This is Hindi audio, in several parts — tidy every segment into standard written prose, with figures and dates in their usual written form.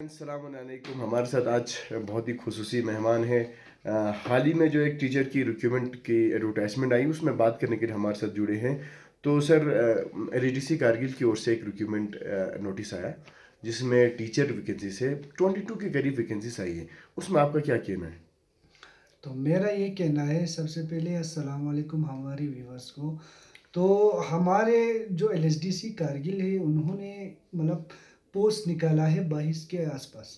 अस्सलामुअलैकुम। हमारे साथ आज बहुत ही खुसूसी मेहमान हैं। हाल ही में जो एक टीचर की रिक्रूटमेंट की एडवर्टाइजमेंट आई उसमें बात करने के लिए हमारे साथ जुड़े हैं। तो सर, एलईडीसी कारगिल की ओर से एक रिक्रूटमेंट नोटिस आया जिसमें टीचर वैकेंसी से 22 के करीब वैकेंसीज आई है। उसमें आपका क्या कहना है? तो मेरा ये कहना है, सबसे पहले अस्सलाम वालेकुम हमारे व्यूवर्स को। तो हमारे जो एलएसडीसी कारगिल है, उन्होंने मतलब पोस्ट निकाला है 22 के आसपास।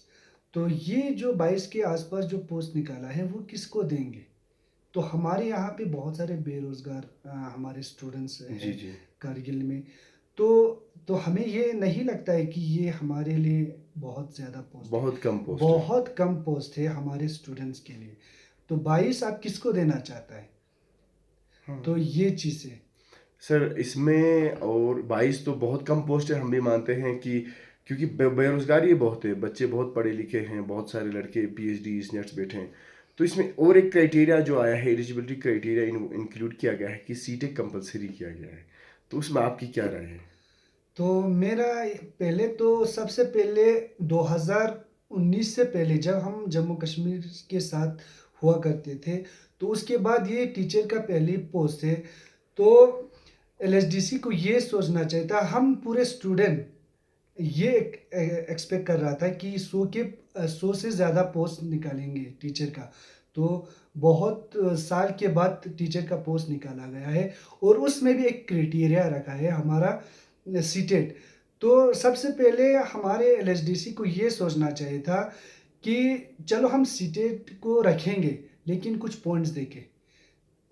तो ये जो 22 के आसपास जो पोस्ट निकाला है वो किसको देंगे? तो हमारे यहाँ पे बहुत सारे बेरोज़गार हमारे स्टूडेंट्स जी हैं जी। कारगिल में। तो तो हमें ये नहीं लगता है कि ये हमारे लिए बहुत ज़्यादा पोस्ट है। बहुत कम पोस्ट है। बहुत कम पोस्ट है हमारे स्टूडेंट्स के लिए। तो 22 आप किसको देना चाहता है? हाँ तो ये चीज़ है। सर, इसमें और 22 तो बहुत कम पोस्ट है। हम भी मानते हैं कि क्योंकि बेरोजगारी बहुत है, बच्चे बहुत पढ़े लिखे हैं, बहुत सारे लड़के पीएचडी नेट्स बैठे हैं। तो इसमें और एक क्राइटेरिया जो आया है, एलिजिबिलिटी क्राइटेरिया इंक्लूड किया गया है कि सीटेक कंपलसरी किया गया है। तो उसमें आपकी क्या राय है? तो मेरा पहले तो सबसे पहले 2019 से पहले जब हम जम्मू कश्मीर के साथ हुआ करते थे, तो उसके बाद ये टीचर का पहली पोस्ट है। तो एलएसडीसी को ये सोचना चाहिए था, हम पूरे स्टूडेंट ये एक्सपेक्ट कर रहा था कि 100 से ज़्यादा पोस्ट निकालेंगे टीचर का। तो बहुत साल के बाद टीचर का पोस्ट निकाला गया है और उसमें भी एक क्राइटेरिया रखा है हमारा सीटेट। तो सबसे पहले हमारे एलएसडीसी को ये सोचना चाहिए था कि चलो हम सीटेट को रखेंगे, लेकिन कुछ पॉइंट्स देके।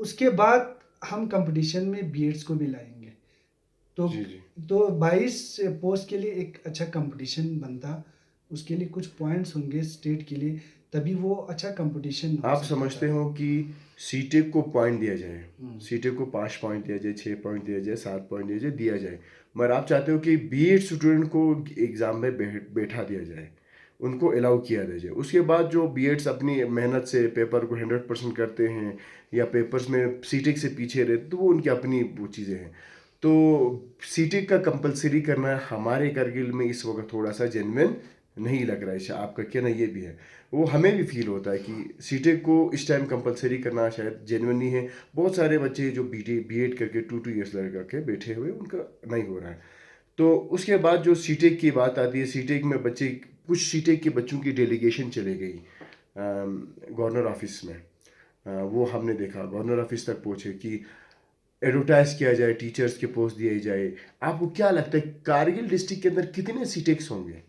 उसके बाद हम कंपटीशन में बीएड्स को भी लाएँगे। तो जी जी। 22 पोस्ट के लिए एक अच्छा कंपटीशन बनता। उसके लिए कुछ पॉइंट्स होंगे स्टेट के लिए, तभी वो अच्छा कंपटीशन हो आप सकता समझते था। हो कि सीटेक को पॉइंट दिया जाए, हुँ। सीटेक को 5 पॉइंट दिया जाए, 6 पॉइंट दिया जाए, 7 पॉइंट दिया जाए, मगर आप चाहते हो कि बीएड स्टूडेंट को एग्ज़ाम में बैठा दिया जाए, उनको अलाउ किया जाए। उसके बाद जो बीएड्स अपनी मेहनत से पेपर को 100% करते हैं या पेपर्स में सीटेक से पीछे रहते, तो वो उनकी अपनी वो चीज़ें हैं। तो सीटेक का कंपलसरी करना हमारे कारगिल में इस वक्त थोड़ा सा जेन्युइन नहीं लग रहा है। आपका कहना ये भी है, वो हमें भी फील होता है कि सीटेक को इस टाइम कंपलसरी करना शायद जेन्युइन नहीं है। बहुत सारे बच्चे जो बीएड करके 2 2 इयर्स लगा के बैठे हुए, उनका नहीं हो रहा है। तो उसके बाद जो सीटेक की बात आती है, सीटेक में बच्चे, कुछ सीटेक के बच्चों की डेलीगेशन चले गई गवर्नर ऑफिस में। वो हमने देखा गवर्नर ऑफिस तक पहुँचे कि एडवर्टाइज किया जाए, टीचर्स के पोस्ट दिए जाए। आपको क्या लगता है कारगिल डिस्ट्रिक्ट के अंदर कितने सीटेक्स होंगे?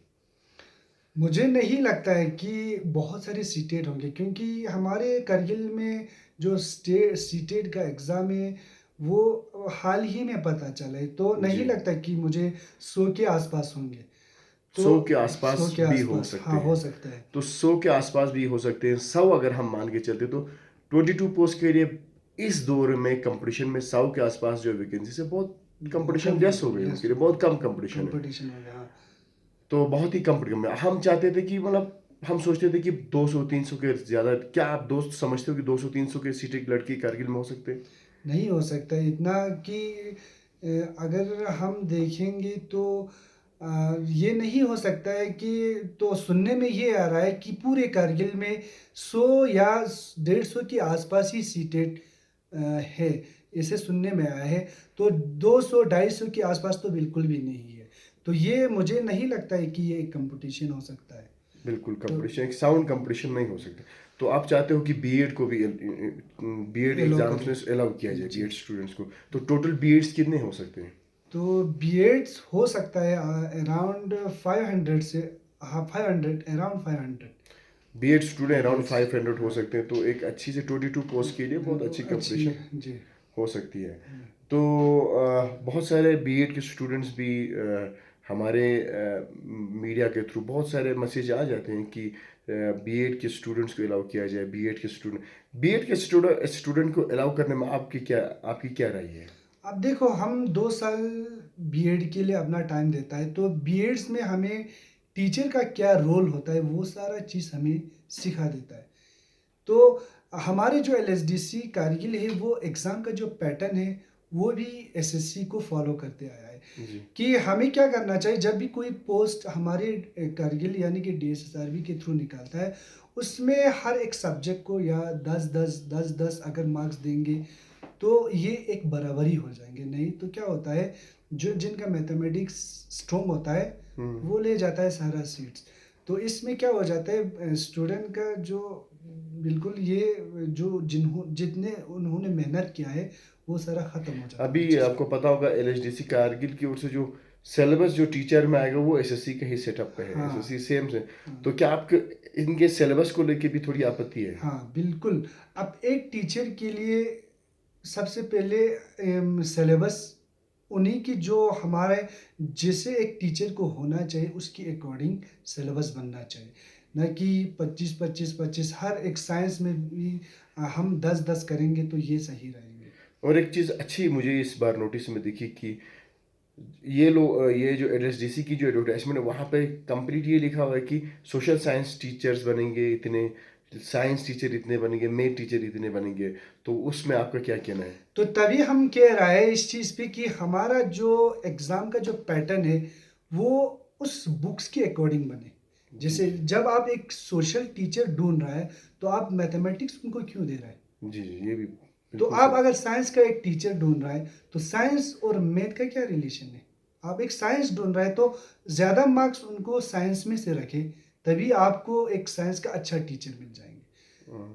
मुझे नहीं लगता है कि बहुत सारे सीटेट होंगे, क्योंकि हमारे कारगिल में जो सीटेट का एग्ज़ाम है वो हाल ही में पता चला है। तो जी। नहीं लगता कि मुझे 100 के आसपास होंगे। 100 के तो 100 आसपास के भी हो आसपास सकते हाँ, हो हैं। सकता है। तो 100 के आसपास भी हो सकते हैं। 100 अगर हम मान के चलते तो 22 पोस्ट के लिए इस दौर में कंपटीशन में 100 के आसपास जो वैकेंसी है, बहुत कंपटीशन कम लेस हो होंगे, गई लेस उनके लिए, होंगे। बहुत कम कंपटीशन है। कंपटीशन हो गया, हाँ। तो बहुत ही कम में हम चाहते थे कि मतलब हम सोचते थे कि 200 300 के ज़्यादा, क्या आप दोस्त समझते हो कि 200 300 के सीटें एक लड़की कारगिल में हो सकते हैं? नहीं हो सकता है इतना कि अगर हम देखेंगे तो ये नहीं हो सकता है कि, तो सुनने में ये आ रहा है कि पूरे कारगिल में 100 या 150 के आसपास ही सीटें है, ऐसे सुनने में आया है। तो 200 250 के आसपास तो बिल्कुल भी नहीं है। तो ये मुझे नहीं लगता है कि ये एक कंपटीशन हो सकता है। बिल्कुल तो कंपटीशन, एक साउंड कंपटीशन नहीं हो सकता। तो आप चाहते हो कि बीएड को भी, बीएड एलो एग्जाम्स करें। में अलाउ किया जाए जी। बीएड स्टूडेंट्स को। तो टोटल बीएड्स कितने हो सकते हैं? तो बीएड्स हो सकता है अराउंड 500 से, हाँ, 500, अराउंड 500 बीएड स्टूडेंट अराउंड बीएड्स। 500 हो हाँ। सकते हैं। तो एक अच्छी से 22 पोस्ट के लिए बहुत अच्छी अच्छी। कंपटीशन जी। हो सकती है। तो बहुत सारे बीएड के स्टूडेंट्स भी हमारे मीडिया के थ्रू बहुत सारे मैसेज आ जाते हैं कि बीएड के स्टूडेंट्स को अलाउ किया जाए। बीएड के स्टूडेंट को अलाउ करने में आपकी क्या राय है? अब देखो, हम 2 साल बीएड के लिए अपना टाइम देता है, तो बीएड्स में हमें टीचर का क्या रोल होता है वो सारा चीज़ हमें सिखा देता है। तो हमारे जो एलएसडीसी कारगिल है, वो एग्ज़ाम का जो पैटर्न है वो भी एसएससी को फॉलो करते आया है जी। कि हमें क्या करना चाहिए जब भी कोई पोस्ट हमारे कारगिल यानी कि डीएसएसआरबी के थ्रू निकालता है, उसमें हर एक सब्जेक्ट को या 10-10 अगर मार्क्स देंगे तो ये एक बराबरी हो जाएंगे। नहीं तो क्या होता है, जो जिनका मैथमेटिक्स स्ट्रॉन्ग होता है हुँ। वो ले जाता है सारा सीट्स। तो इसमें क्या हो जाता है, स्टूडेंट का जो बिल्कुल ये जो जितने उन्होंने मेहनत किया है वो सारा ख़त्म हो जाता है अभी अच्छे से। आपको पता होगा एलएचडीसी कारगिल की ओर से जो सिलेबस जो टीचर में आएगा वो एसएससी के ही सेटअप पे है, हाँ, एसएससी सेम से। हाँ, तो क्या आपके इनके सिलेबस को लेके भी थोड़ी आपत्ति है? हाँ, बिल्कुल। अब एक टीचर के लिए सबसे पहले सिलेबस उन्हीं की जो हमारे जैसे एक टीचर को होना चाहिए उसके अकॉर्डिंग सिलेबस बनना चाहिए। ना कि 25-25-25 हर एक साइंस में भी हम 10-10 करेंगे तो ये सही रहेंगे। और एक चीज़ अच्छी मुझे इस बार नोटिस में दिखी कि ये जो एलएचडीसी की जो एडवर्टाइज़मेंट है वहाँ पे कंप्लीट ये लिखा हुआ है कि सोशल साइंस टीचर्स बनेंगे इतने, साइंस टीचर इतने बनेंगे, मैथ टीचर इतने बनेंगे। तो उसमें आपका क्या कहना है? तो तभी हम कह रहे हैं इस चीज़ पे कि हमारा जो एग्ज़ाम का जो पैटर्न है वो उस बुक्स के अकॉर्डिंग बने। जी, जैसे जी। जब आप एक सोशल टीचर ढूँढ रहा है तो आप मैथमेटिक्स उनको क्यों दे रहा है? जी, जी, ये भी तो बिल्कुल आप सही। अगर साइंस का एक टीचर ढूँढ रहा है, तो साइंस और मैथ का क्या रिलेशन है? आप एक साइंस ढूँढ रहा है तो ज़्यादा मार्क्स उनको साइंस में से रखें, तभी आपको एक साइंस का अच्छा टीचर मिल जाएँगे।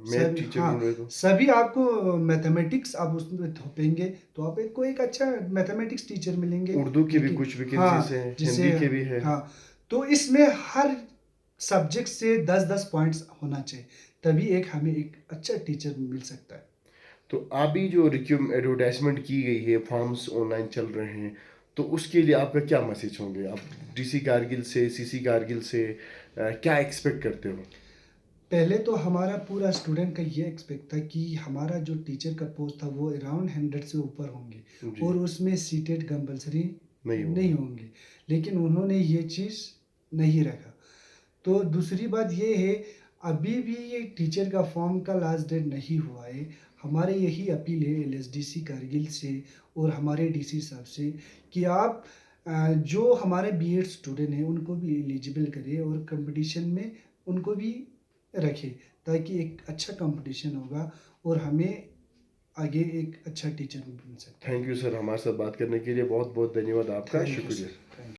मैथ सभी टीचर हाँ, ढूँढ रहे तो सभी आपको मैथमेटिक्स आप उसमें थोपेंगे, तो आप एक को एक अच्छा मैथमेटिक्स टीचर मिलेंगे। उर्दू की भी लेकिन कुछ वैकेंसीज़ हाँ, हैं, जैसे हिंदी के भी है। हाँ, तो इसमें हर सब्जेक्ट से 10-10 पॉइंट्स होना चाहिए, तभी एक हमें एक अच्छा टीचर मिल सकता है। तो अभी जो एडवर्टाइज़मेंट की गई है, फॉर्म्स ऑनलाइन चल रहे हैं, तो उसके लिए आपका क्या मैसेज होंगे? आप डीसी कारगिल से, सीसी कारगिल से क्या एक्सपेक्ट करते हो? पहले तो हमारा पूरा स्टूडेंट का ये एक्सपेक्ट था कि हमारा जो टीचर का पोस्ट था वो अराउंड 100 से ऊपर होंगे जी, और उसमें सीटेड कंपलसरी नहीं नहीं होगा। होंगे, लेकिन उन्होंने ये चीज़ नहीं रखा। तो दूसरी बात ये है, अभी भी ये टीचर का फॉर्म का लास्ट डेट नहीं हुआ है। हमारी यही अपील है एलएसडीसी कारगिल से और हमारे डीसी साहब से कि आप जो हमारे बीएड स्टूडेंट हैं उनको भी एलिजिबल करें और कंपटीशन में उनको भी रखें, ताकि एक अच्छा कंपटीशन होगा और हमें आगे एक अच्छा टीचर मिल सकता है। थैंक यू सर, हमारे साथ बात करने के लिए बहुत-बहुत धन्यवाद आपका, थैंक यू शुक्रिया। Sir, thank you.